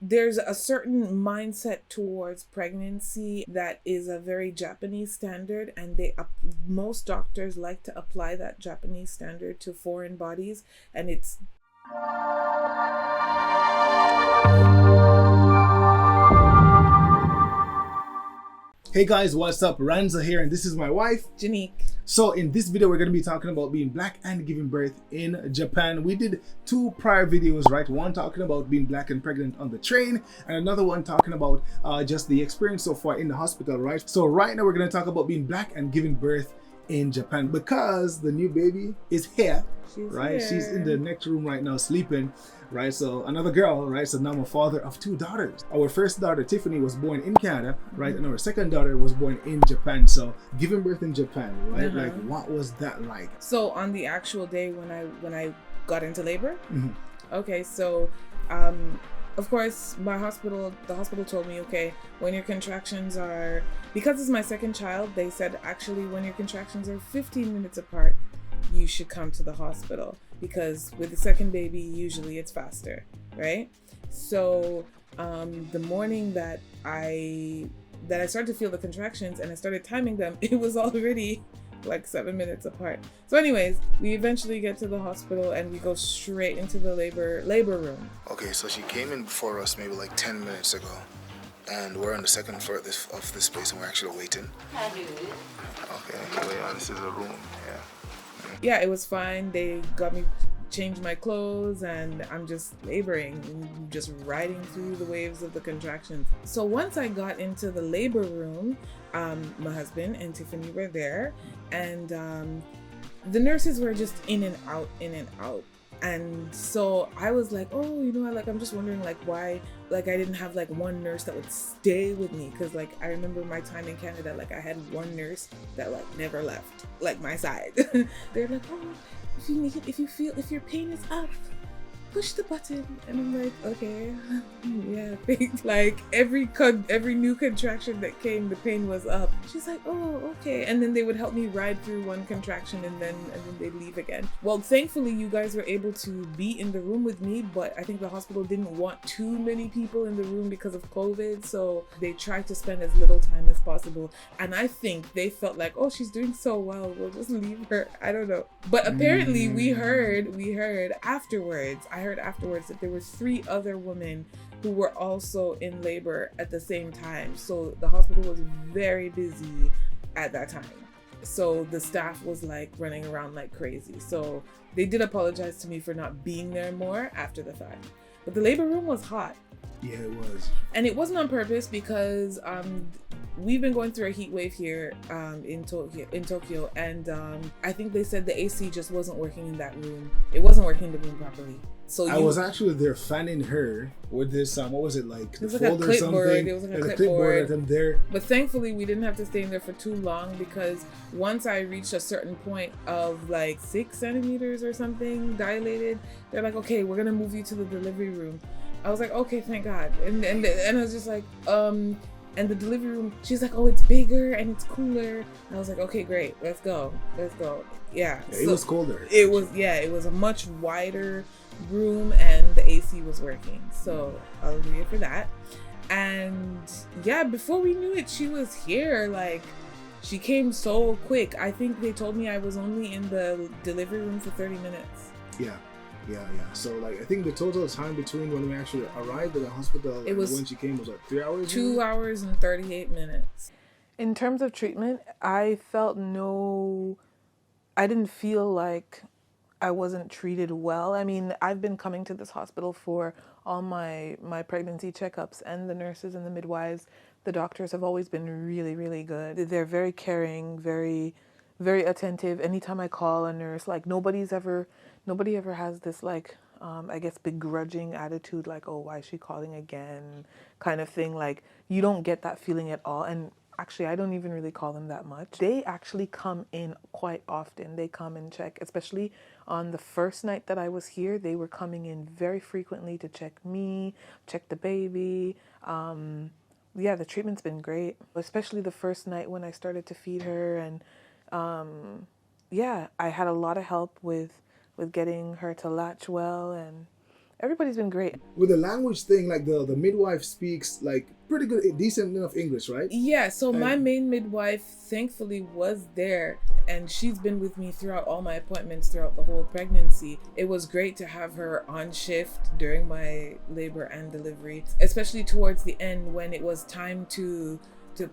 there's a certain mindset towards pregnancy that is a very Japanese standard, and most doctors like to apply that Japanese standard to foreign bodies, and it's Hey guys, what's up? Ranza here, and this is my wife, Janique. So in this video, we're going to be talking about being black and giving birth in Japan. We did two prior videos, right? One talking about being black and pregnant on the train, and another one talking about just the experience so far in the hospital, right? So right now, we're going to talk about being black and giving birth in Japan because the new baby is here, right? Here. She's in the next room right now sleeping, right? So another girl, right? So now I'm a father of two daughters. Our first daughter, Tiffany, was born in Canada, right? And our second daughter was born in Japan. So giving birth in Japan, right? Like, what was that like? So on the actual day when I got into labor, okay, so of course the hospital told me, okay, when your contractions are, because it's my second child, they said actually when your contractions are 15 minutes apart, you should come to the hospital, because with the second baby usually it's faster, right? So the morning that I started to feel the contractions and I started timing them, it was already like 7 minutes apart. So anyways, we eventually get to the hospital and we go straight into the labor room. Okay, so she came in before us maybe like 10 minutes ago, and we're on the second floor of this place, and we're actually waiting. Okay, anyway, this is a room. Yeah, it was fine. They got me changed my clothes, and I'm just laboring, just riding through the waves of the contractions. So once I got into the labor room, my husband and Tiffany were there, and the nurses were just in and out. And so I was like, oh, I'm just wondering why I didn't have one nurse that would stay with me, because I remember my time in Canada, I had one nurse that never left my side. They're like, oh, if your pain is up, push the button. And I'm like, okay, yeah. Every new contraction that came, the pain was up. She's like, oh, okay. And then they would help me ride through one contraction, and then they'd leave again. Well, thankfully you guys were able to be in the room with me, but I think the hospital didn't want too many people in the room because of COVID, so they tried to spend as little time as possible. And I think they felt like, oh, she's doing so well, we'll just leave her. I don't know. But apparently we heard afterwards, that there were 3 other women who were also in labor at the same time. So the hospital was very busy at that time. So the staff was running around like crazy. So they did apologize to me for not being there more after the fact. But the labor room was hot. Yeah, it was. And it wasn't on purpose, because we've been going through a heat wave here in Tokyo, and I think they said the AC just wasn't working in that room. It wasn't working in the room properly. So I was actually there fanning her with this what was it like? It was like a clipboard. It was like a clipboard. And there. But thankfully we didn't have to stay in there for too long, because once I reached a certain point of 6 centimeters or something dilated, they're like, okay, we're gonna move you to the delivery room. I was like, okay, thank God. And I was just like, and the delivery room, she's like, oh, it's bigger and it's cooler. And I was like, okay, great, let's go. Yeah. So it was colder. It was a much wider room, and the AC was working. So hallelujah for that. And yeah, before we knew it, she was here. She came so quick. I think they told me I was only in the delivery room for 30 minutes. Yeah. So I think the total time between when we actually arrived at the hospital and when she came was 3 hours? 2 hours and 38 minutes. In terms of treatment, I didn't feel like I wasn't treated well. I mean, I've been coming to this hospital for all my pregnancy checkups, and the nurses and the midwives, the doctors have always been really, really good. They're very caring, very, very attentive. Anytime I call a nurse, nobody ever has this I guess begrudging attitude, oh, why is she calling again, kind of thing. You don't get that feeling at all. And actually, I don't even really call them that much. They actually come in quite often. They come and check, especially on the first night that I was here. They were coming in very frequently to check me, check the baby. Yeah, the treatment's been great, especially the first night when I started to feed her. And yeah, I had a lot of help with getting her to latch well, and Everybody's been great. With the language thing, like the midwife speaks like pretty good, decent enough English, right? Yeah, so my main midwife thankfully was there, and she's been with me throughout all my appointments throughout the whole pregnancy. It was great to have her on shift during my labor and delivery, especially towards the end when it was time to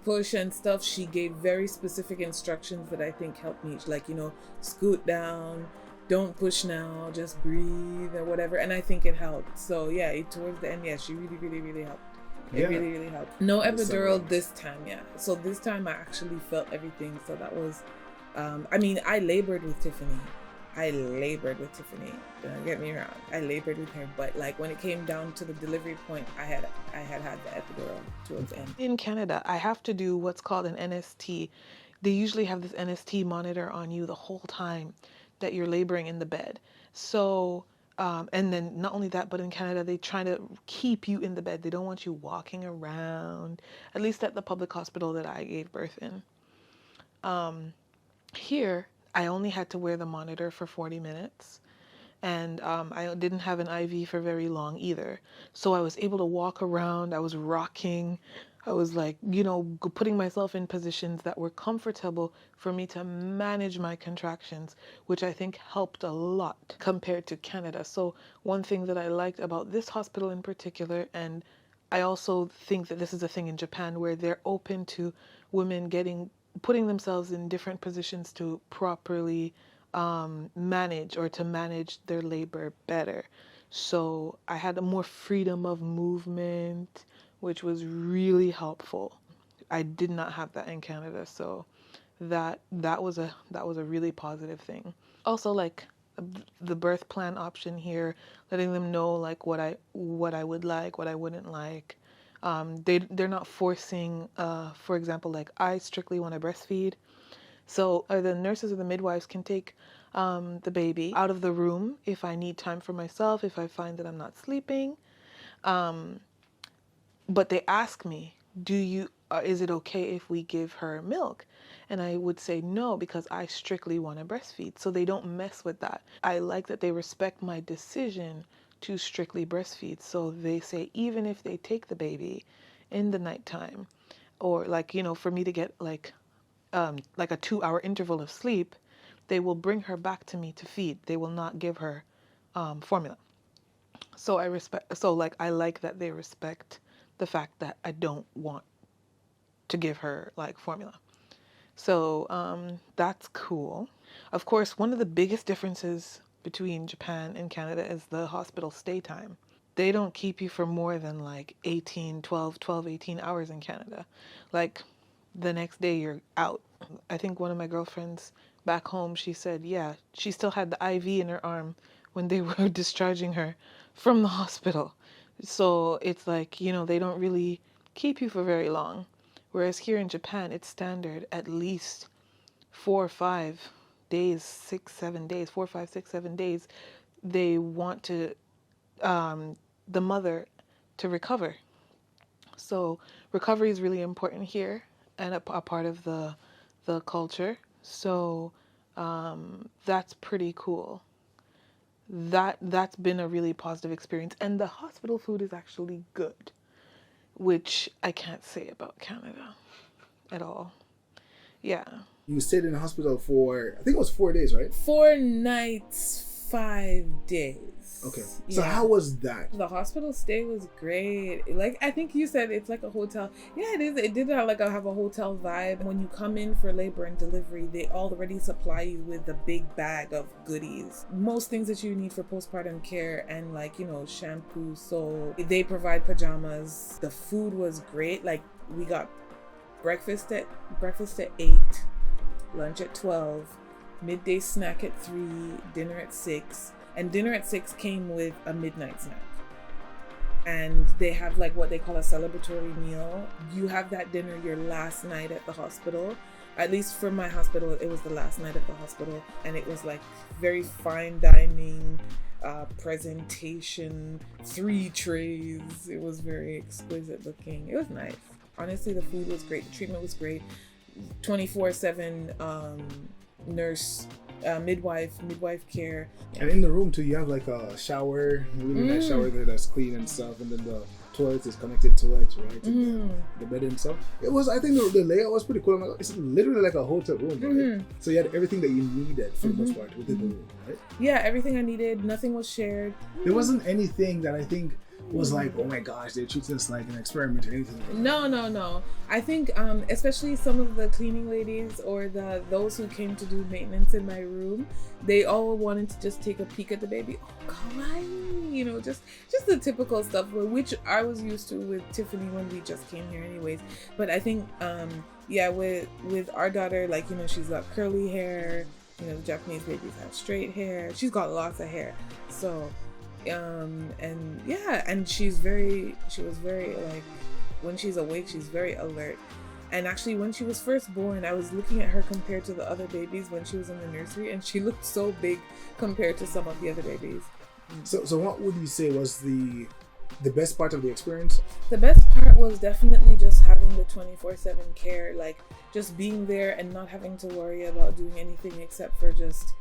push and stuff. She gave very specific instructions that I think helped me, like, you know, scoot down, don't push now, just breathe or whatever, and I think it helped. So yeah, towards the end, yeah, she really helped. It really helped. No epidural this time, yeah. So this time I actually felt everything. So that was, I mean, I labored with Tiffany. Don't get me wrong. I labored with her, but like when it came down to the delivery point, I had the epidural towards the end. In Canada, I have to do what's called an NST. They usually have this NST monitor on you the whole time that you're laboring in the bed. So, and then not only that, but in Canada, they try to keep you in the bed. They don't want you walking around, at least at the public hospital that I gave birth in. Here, I only had to wear the monitor for 40 minutes. And I didn't have an IV for very long either. So I was able to walk around. I was rocking. I was like, you know, putting myself in positions that were comfortable for me to manage my contractions, which I think helped a lot compared to Canada. So one thing that I liked about this hospital in particular, and I also think that this is a thing in Japan where they're open to women putting themselves in different positions to properly manage their labor better. So I had more freedom of movement, which was really helpful. I did not have that in Canada, so that was a really positive thing. Also, like the birth plan option here, letting them know like what I would like, what I wouldn't like. They're not forcing, for example, like I strictly want to breastfeed. So the nurses or the midwives can take the baby out of the room if I need time for myself, if I find that I'm not sleeping. But they ask me, is it okay if we give her milk? And I would say no, because I strictly want to breastfeed. So they don't mess with that. I like that they respect my decision to strictly breastfeed. So they say, even if they take the baby in the nighttime, or like, you know, for me to get like a 2-hour interval of sleep, they will bring her back to me to feed. They will not give her formula. So I like that they respect the fact that I don't want to give her like formula. So that's cool. Of course, one of the biggest differences between Japan and Canada is the hospital stay time. They don't keep you for more than like 18 hours in Canada. Like the next day you're out. I think one of my girlfriends back home, she said, yeah, she still had the IV in her arm when they were discharging her from the hospital. So it's like, you know, they don't really keep you for very long. Whereas here in Japan, it's standard at least 4 or 5 days, 6, 7 days, 4, 5, 6, 7 days. They want to, the mother to recover. So recovery is really important here and a part of the culture. So that's pretty cool. That's been a really positive experience, and the hospital food is actually good, which I can't say about Canada at all. Yeah. You stayed in the hospital for, I think it was 4 days, right? 4 nights, 5 days. Okay. So how was that? The hospital stay was great. Like I think you said, it's like a hotel. Yeah, it is. It did have a hotel vibe. When you come in for labor and delivery, they already supply you with a big bag of goodies. Most things that you need for postpartum care, and like, you know, shampoo. So they provide pajamas. The food was great. Like we got breakfast at 8, lunch at 12, midday snack at 3, dinner at 6. And dinner at 6 came with a midnight snack. And they have like what they call a celebratory meal. You have that dinner your last night at the hospital. At least for my hospital, it was the last night at the hospital. And it was like very fine dining, presentation, 3 trays. It was very exquisite looking. It was nice. Honestly, the food was great. The treatment was great. 24/7 nurse midwife care. And in the room too, you have like a shower, a really nice shower there that's clean and stuff, and then the toilet is connected to it, right? And the bed and stuff. I think the layout was pretty cool. I'm like, it's literally like a hotel room, right? So you had everything that you needed for the most part within the room, right? Yeah, everything I needed. Nothing was shared. There wasn't anything that I think was like, oh my gosh, they're treating this like an experiment or anything like that. No. I think especially some of the cleaning ladies or those who came to do maintenance in my room, they all wanted to just take a peek at the baby. Oh, kawaii, you know, just the typical stuff, which I was used to with Tiffany when we just came here anyways. But I think with our daughter, like, you know, she's got curly hair, you know, the Japanese babies have straight hair, she's got lots of hair, so and she was very like, when she's awake, she's very alert. And actually, when she was first born, I was looking at her compared to the other babies when she was in the nursery, and she looked so big compared to some of the other babies. So what would you say was the best part of the experience? The best part was definitely just having the 24/7 care, like just being there and not having to worry about doing anything except for just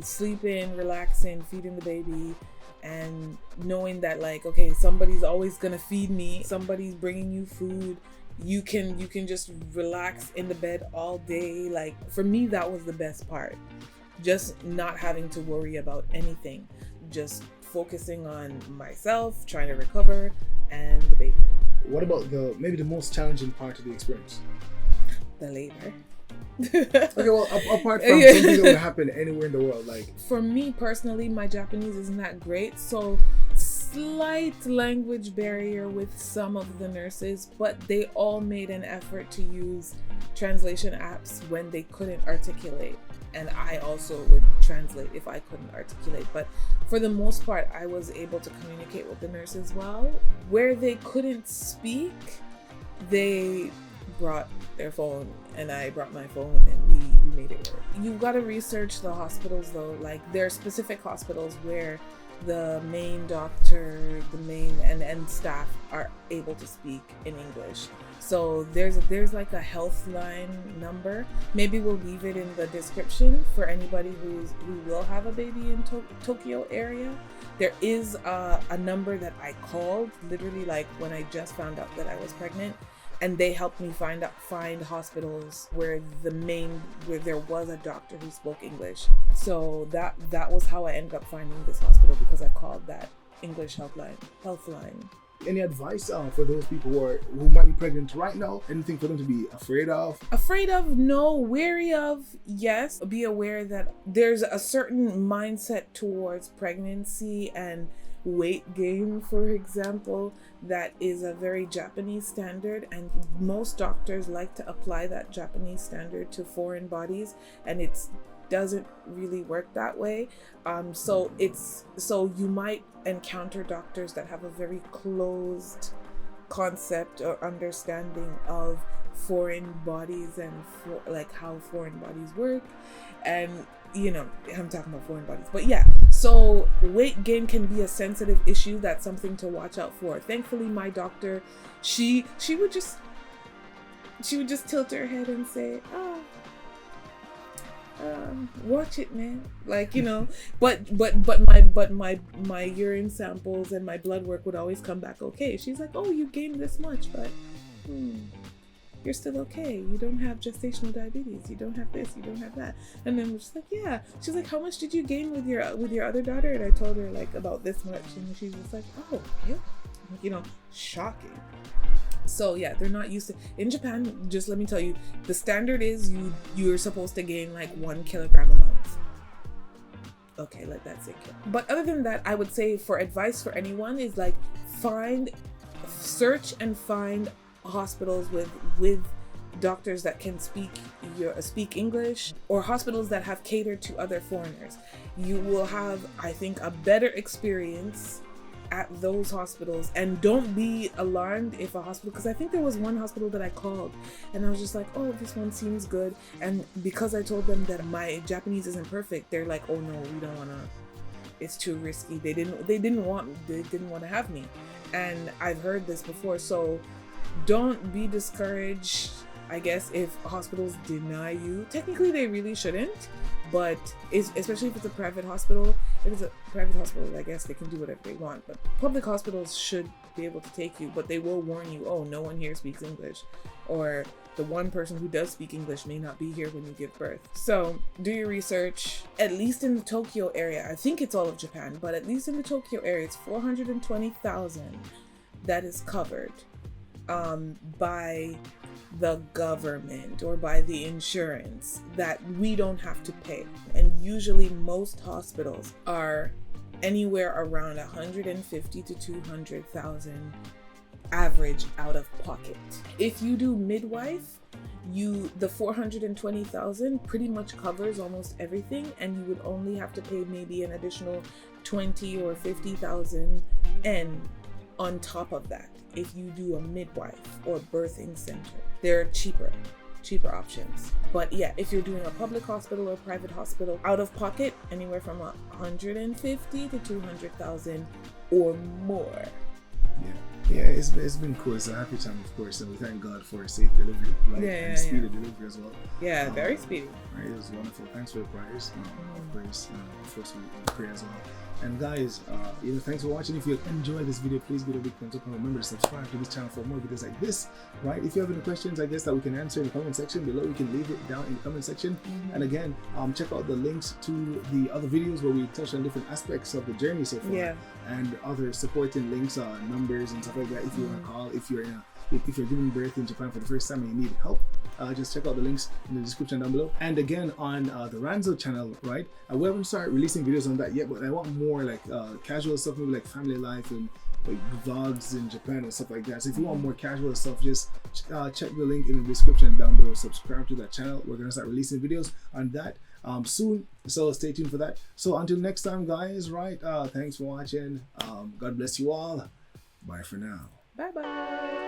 sleeping, relaxing, feeding the baby, and knowing that, like, okay, somebody's always gonna feed me, somebody's bringing you food, you can just relax in the bed all day. Like, for me, that was the best part, just not having to worry about anything, just focusing on myself, trying to recover, and the baby. What about maybe the most challenging part of the experience? The labor. Okay, well, apart from something that would happen anywhere in the world, like, for me personally, my Japanese isn't that great, so slight language barrier with some of the nurses, but they all made an effort to use translation apps when they couldn't articulate, and I also would translate if I couldn't articulate. But for the most part, I was able to communicate with the nurses well. Where they couldn't speak, they brought their phone and I brought my phone, and we made it work. You've got to research the hospitals though. Like, there are specific hospitals where the main doctor, and staff are able to speak in English. So there's like a health line number. Maybe we'll leave it in the description for anybody who will have a baby in Tokyo area. There is a number that I called literally like when I just found out that I was pregnant, and they helped me find hospitals where there was a doctor who spoke English. So that was how I ended up finding this hospital, because I called that English health line. Any advice for those people who might be pregnant right now? Anything for them to be afraid of? Afraid of? No. Wary of? Yes. Be aware that there's a certain mindset towards pregnancy and weight gain, for example, that is a very Japanese standard, and most doctors like to apply that Japanese standard to foreign bodies, and it doesn't really work that way. So you might encounter doctors that have a very closed concept or understanding of foreign bodies and like how foreign bodies work, and you know, I'm talking about foreign bodies, but yeah. So weight gain can be a sensitive issue. That's something to watch out for. Thankfully, my doctor, she would just tilt her head and say, watch it, man. Like, you know, but my urine samples and my blood work would always come back okay. She's like, oh, you gained this much, but you're still okay. You don't have gestational diabetes. You don't have this. You don't have that. And then we're just like, yeah. She's like, how much did you gain with your other daughter? And I told her like about this much, and she's just like, oh, yeah. You know, shocking. So yeah, they're not used to. In Japan, just let me tell you, the standard is you're supposed to gain like 1 kilogram a month. Okay, let that sink in. But other than that, I would say for advice for anyone is like search and find hospitals with doctors that can speak English, or hospitals that have catered to other foreigners. You will have, I think, a better experience at those hospitals. And don't be alarmed if a hospital, because I think there was one hospital that I called and I was just like, oh, this one seems good, and because I told them that my Japanese isn't perfect, they're like, oh no, we don't want to, it's too risky. They didn't want to have me. And I've heard this before, so don't be discouraged I guess if hospitals deny you, technically they really shouldn't, but especially if it's a private hospital. If it's a private hospital, I guess they can do whatever they want, but public hospitals should be able to take you, but they will warn you, oh, no one here speaks English, or the one person who does speak English may not be here when you give birth. So do your research. At least in the Tokyo area, I think it's all of Japan, but at least in the Tokyo area, it's 420,000 that is covered by the government or by the insurance that we don't have to pay. And usually most hospitals are anywhere around 150 to 200,000 average out of pocket. If you do midwife, the 420,000 pretty much covers almost everything, and you would only have to pay maybe an additional 20 or 50,000 and on top of that if you do a midwife or birthing center. They're cheaper options. But yeah, if you're doing a public hospital or private hospital, out of pocket anywhere from 150 to 200,000 or more. Yeah, it's been cool. It's a happy time, of course, and we thank God for a safe delivery, right? And speedy delivery as well. Yeah, very speedy. Right, it was wonderful. Thanks for the prayers. Of course, of course, we pray as well. And guys, thanks for watching. If you enjoyed this video, please give it a big thumbs up and remember to subscribe to this channel for more videos like this, right? If you have any questions, I guess that we can answer in the comment section below. You can leave it down in the comment section. And again, check out the links to the other videos where we touch on different aspects of the journey so far, and other supporting links, numbers and stuff like that. If you want to call, if you're giving birth in Japan for the first time and you need help, just check out the links in the description down below. And again, on the Ranzo channel, right? We haven't started releasing videos on that yet, but I want more like casual stuff, maybe like family life and like vlogs in Japan and stuff like that. So if you want more casual stuff, just check the link in the description down below. Subscribe to that channel. We're gonna start releasing videos on that soon, so stay tuned for that. So until next time, guys, right? Thanks for watching. God bless you all. Bye for now. Bye bye.